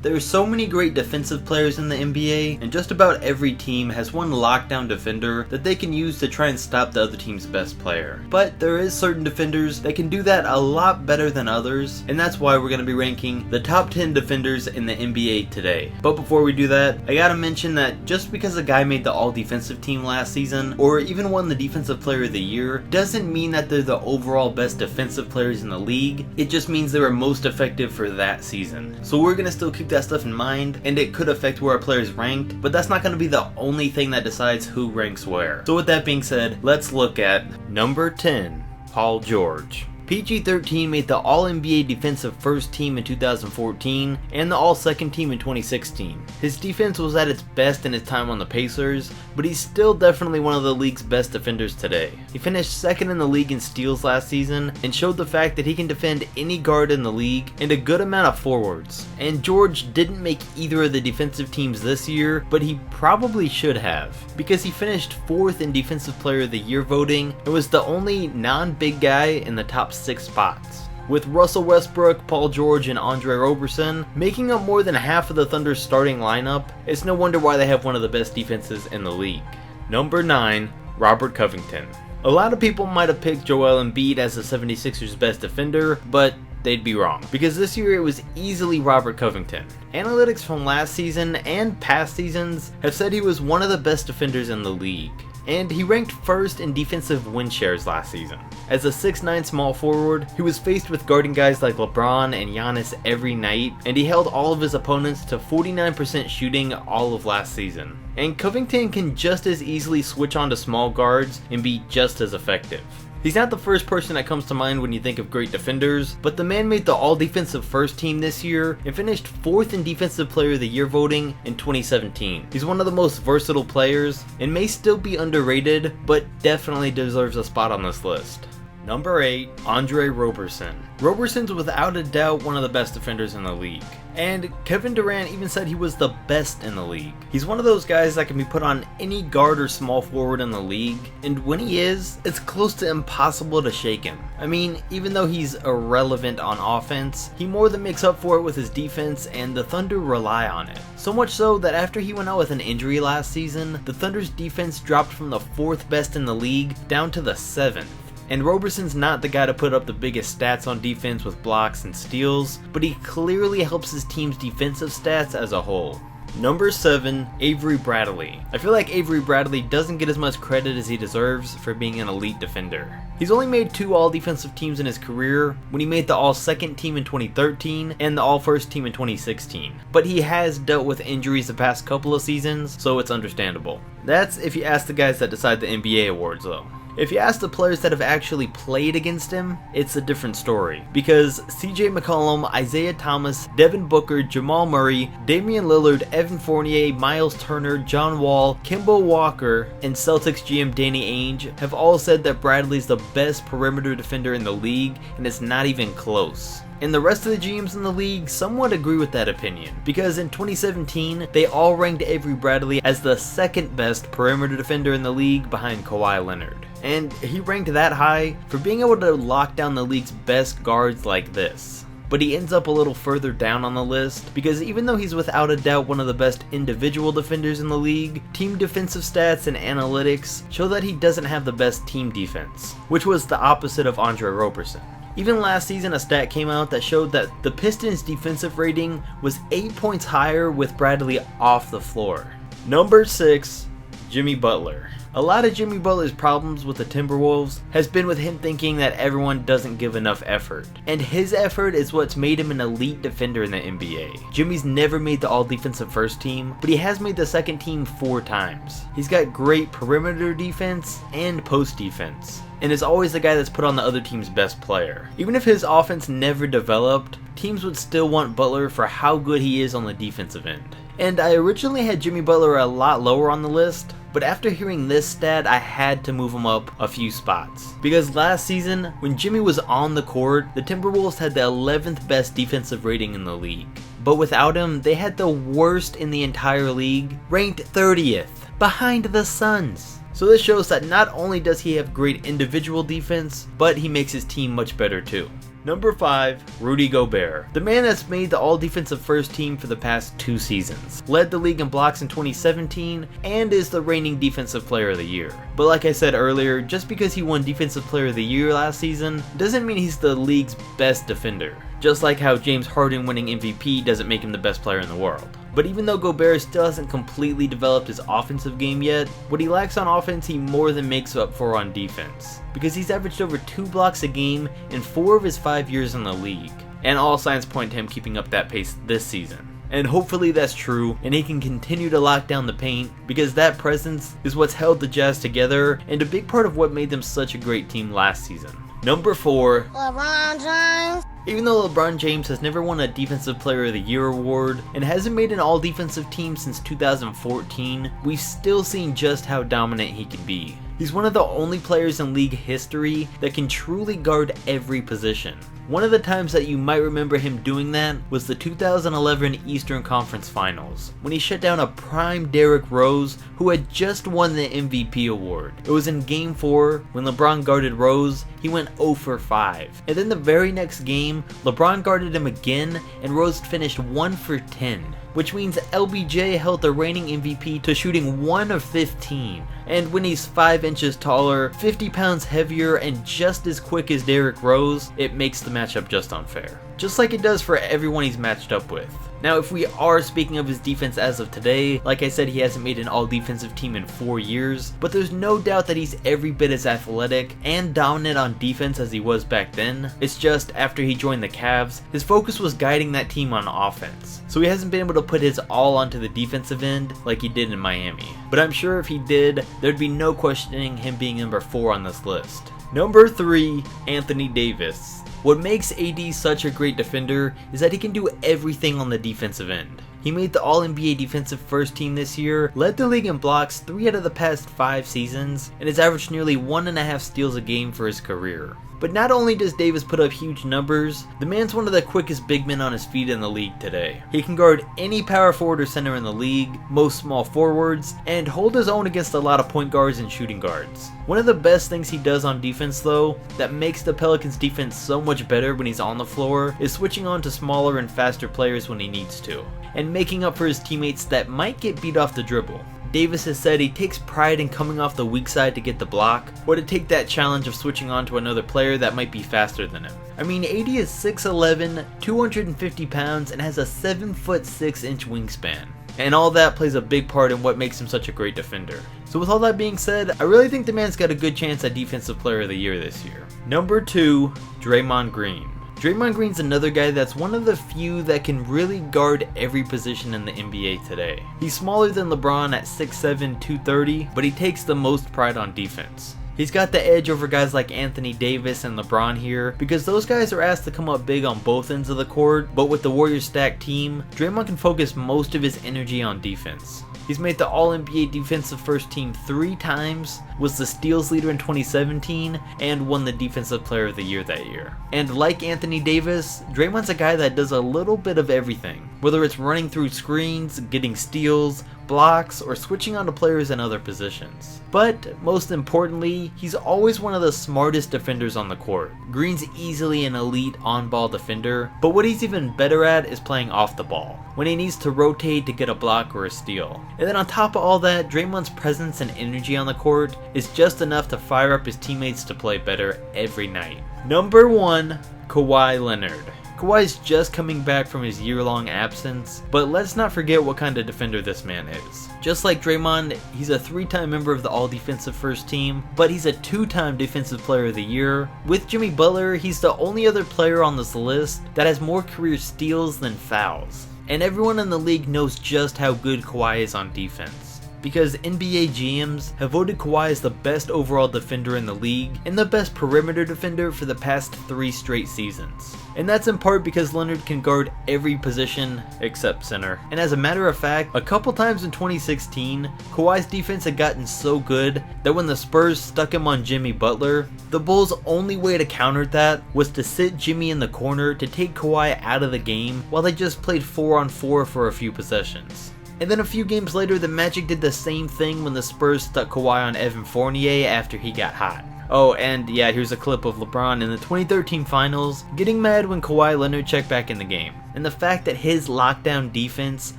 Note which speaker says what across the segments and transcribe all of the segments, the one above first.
Speaker 1: There are so many great defensive players in the NBA, and just about every team has one lockdown defender that they can use to try and stop the other team's best player. But there is certain defenders that can do that a lot better than others, and that's why we're going to be ranking the top 10 defenders in the NBA today. But before we do that, I gotta mention that just because a guy made the all-defensive team last season, or even won the Defensive Player of the Year, doesn't mean that they're the overall best defensive players in the league. It just means they were most effective for that season. So we're going to still keep that stuff in mind, and it could affect where our players ranked, but that's not going to be the only thing that decides who ranks where. So with that being said, let's look at number 10, Paul George. PG-13 made the All-NBA Defensive First Team in 2014 and the All-Second Team in 2016. His defense was at its best in his time on the Pacers, but he's still definitely one of the league's best defenders today. He finished second in the league in steals last season and showed the fact that he can defend any guard in the league and a good amount of forwards. And George didn't make either of the defensive teams this year, but he probably should have, because he finished 4th in Defensive Player of the Year voting and was the only non-big guy in the top 6 spots. With Russell Westbrook, Paul George, and Andre Roberson making up more than half of the Thunder's starting lineup, it's no wonder why they have one of the best defenses in the league. Number 9, Robert Covington. A lot of people might have picked Joel Embiid as the 76ers' best defender, but they'd be wrong, because this year it was easily Robert Covington. Analytics from last season and past seasons have said he was one of the best defenders in the league. And he ranked first in defensive win shares last season. As a 6'9" small forward, he was faced with guarding guys like LeBron and Giannis every night, and he held all of his opponents to 49% shooting all of last season. And Covington can just as easily switch on to small guards and be just as effective. He's not the first person that comes to mind when you think of great defenders, but the man made the all-defensive first team this year and finished 4th in Defensive Player of the Year voting in 2017. He's one of the most versatile players and may still be underrated, but definitely deserves a spot on this list. Number 8, Andre Roberson. Roberson's without a doubt one of the best defenders in the league. And Kevin Durant even said he was the best in the league. He's one of those guys that can be put on any guard or small forward in the league, and when he is, it's close to impossible to shake him. I mean, even though he's irrelevant on offense, he more than makes up for it with his defense, and the Thunder rely on it. So much so that after he went out with an injury last season, the Thunder's defense dropped from the 4th best in the league down to the 7th. And Roberson's not the guy to put up the biggest stats on defense with blocks and steals, but he clearly helps his team's defensive stats as a whole. Number 7, Avery Bradley. I feel like Avery Bradley doesn't get as much credit as he deserves for being an elite defender. He's only made 2 all-defensive teams in his career, when he made the all-second team in 2013 and the all-first team in 2016. But he has dealt with injuries the past couple of seasons, so it's understandable. That's if you ask the guys that decide the NBA awards though. If you ask the players that have actually played against him, it's a different story. Because CJ McCollum, Isaiah Thomas, Devin Booker, Jamal Murray, Damian Lillard, Evan Fournier, Miles Turner, John Wall, Kemba Walker, and Celtics GM Danny Ainge have all said that Bradley's the best perimeter defender in the league, and it's not even close. And the rest of the GMs in the league somewhat agree with that opinion, because in 2017, they all ranked Avery Bradley as the 2nd best perimeter defender in the league behind Kawhi Leonard. And he ranked that high for being able to lock down the league's best guards like this. But he ends up a little further down on the list, because even though he's without a doubt one of the best individual defenders in the league, team defensive stats and analytics show that he doesn't have the best team defense, which was the opposite of Andre Roberson. Even last season, a stat came out that showed that the Pistons' defensive rating was 8 points higher with Bradley off the floor. Number 6, Jimmy Butler. A lot of Jimmy Butler's problems with the Timberwolves has been with him thinking that everyone doesn't give enough effort. And his effort is what's made him an elite defender in the NBA. Jimmy's never made the all-defensive first team, but he has made the second team 4 times. He's got great perimeter defense and post defense, and is always the guy that's put on the other team's best player. Even if his offense never developed, teams would still want Butler for how good he is on the defensive end. And I originally had Jimmy Butler a lot lower on the list, but after hearing this stat, I had to move him up a few spots. Because last season, when Jimmy was on the court, the Timberwolves had the 11th best defensive rating in the league. But without him, they had the worst in the entire league, ranked 30th, behind the Suns. So this shows that not only does he have great individual defense, but he makes his team much better too. Number 5, Rudy Gobert. The man that's made the all-defensive first team for the past 2 seasons, led the league in blocks in 2017, and is the reigning defensive player of the year. But like I said earlier, just because he won defensive player of the year last season, doesn't mean he's the league's best defender. Just like how James Harden winning MVP doesn't make him the best player in the world. But even though Gobert still hasn't completely developed his offensive game yet, what he lacks on offense he more than makes up for on defense. Because he's averaged over 2 blocks a game in 4 of his 5 years in the league. And all signs point to him keeping up that pace this season. And hopefully that's true, and he can continue to lock down the paint, because that presence is what's held the Jazz together, and a big part of what made them such a great team last season. Number 4,
Speaker 2: LeBron James.
Speaker 1: Even though LeBron James has never won a Defensive Player of the Year award, and hasn't made an all-defensive team since 2014, we've still seen just how dominant he can be. He's one of the only players in league history that can truly guard every position. One of the times that you might remember him doing that was the 2011 Eastern Conference Finals, when he shut down a prime Derrick Rose who had just won the MVP award. It was in Game 4, when LeBron guarded Rose, he went 0 for 5. And then the very next game, LeBron guarded him again, and Rose finished 1 for 10. Which means LBJ held the reigning MVP to shooting 1 of 15. And when he's 5 inches taller, 50 pounds heavier, and just as quick as Derrick Rose, it makes the matchup just unfair. Just like it does for everyone he's matched up with. Now, if we are speaking of his defense as of today, like I said, he hasn't made an all-defensive team in 4 years, but there's no doubt that he's every bit as athletic and dominant on defense as he was back then. It's just, after he joined the Cavs, his focus was guiding that team on offense. So he hasn't been able to put his all onto the defensive end like he did in Miami. But I'm sure if he did, there'd be no questioning him being number 4 on this list. Number 3, Anthony Davis. What makes AD such a great defender is that he can do everything on the defensive end. He made the All-NBA defensive first team this year, led the league in blocks 3 out of the past 5 seasons, and has averaged nearly 1.5 steals a game for his career. But not only does Davis put up huge numbers, the man's one of the quickest big men on his feet in the league today. He can guard any power forward or center in the league, most small forwards, and hold his own against a lot of point guards and shooting guards. One of the best things he does on defense though, that makes the Pelicans defense so much better when he's on the floor, is switching on to smaller and faster players when he needs to, and making up for his teammates that might get beat off the dribble. Davis has said he takes pride in coming off the weak side to get the block, or to take that challenge of switching on to another player that might be faster than him. I mean, AD is 6'11", 250 pounds, and has a 7'6" wingspan. And all that plays a big part in what makes him such a great defender. So with all that being said, I really think the man's got a good chance at Defensive Player of the Year this year. Number 2, Draymond Green. Draymond Green's another guy that's one of the few that can really guard every position in the NBA today. He's smaller than LeBron at 6'7", 230, but he takes the most pride on defense. He's got the edge over guys like Anthony Davis and LeBron here, because those guys are asked to come up big on both ends of the court, but with the Warriors stacked team, Draymond can focus most of his energy on defense. He's made the All-NBA Defensive First Team 3 times, was the steals leader in 2017, and won the Defensive Player of the Year that year. And like Anthony Davis, Draymond's a guy that does a little bit of everything, whether it's running through screens, getting steals, blocks, or switching on to players in other positions. But most importantly, he's always one of the smartest defenders on the court. Green's easily an elite on-ball defender, but what he's even better at is playing off the ball, when he needs to rotate to get a block or a steal. And then on top of all that, Draymond's presence and energy on the court is just enough to fire up his teammates to play better every night. Number 1, Kawhi Leonard. Kawhi's just coming back from his year-long absence, but let's not forget what kind of defender this man is. Just like Draymond, he's a 3-time member of the All-Defensive First Team, but he's a 2-time Defensive Player of the Year. With Jimmy Butler, he's the only other player on this list that has more career steals than fouls. And everyone in the league knows just how good Kawhi is on defense, because NBA GMs have voted Kawhi as the best overall defender in the league and the best perimeter defender for the past 3 straight seasons. And that's in part because Leonard can guard every position except center. And as a matter of fact, a couple times in 2016, Kawhi's defense had gotten so good that when the Spurs stuck him on Jimmy Butler, the Bulls' only way to counter that was to sit Jimmy in the corner to take Kawhi out of the game while they just played 4-on-4 for a few possessions. And then a few games later, the Magic did the same thing when the Spurs stuck Kawhi on Evan Fournier after he got hot. Oh, and yeah, here's a clip of LeBron in the 2013 finals getting mad when Kawhi Leonard checked back in the game. And the fact that his lockdown defense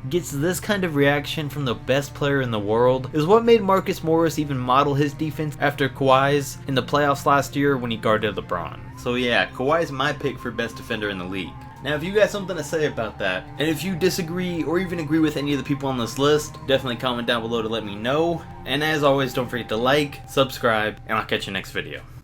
Speaker 1: gets this kind of reaction from the best player in the world is what made Marcus Morris even model his defense after Kawhi's in the playoffs last year when he guarded LeBron. So yeah, Kawhi's my pick for best defender in the league. Now if you got something to say about that, and if you disagree or even agree with any of the people on this list, definitely comment down below to let me know. And as always, don't forget to like, subscribe, and I'll catch you next video.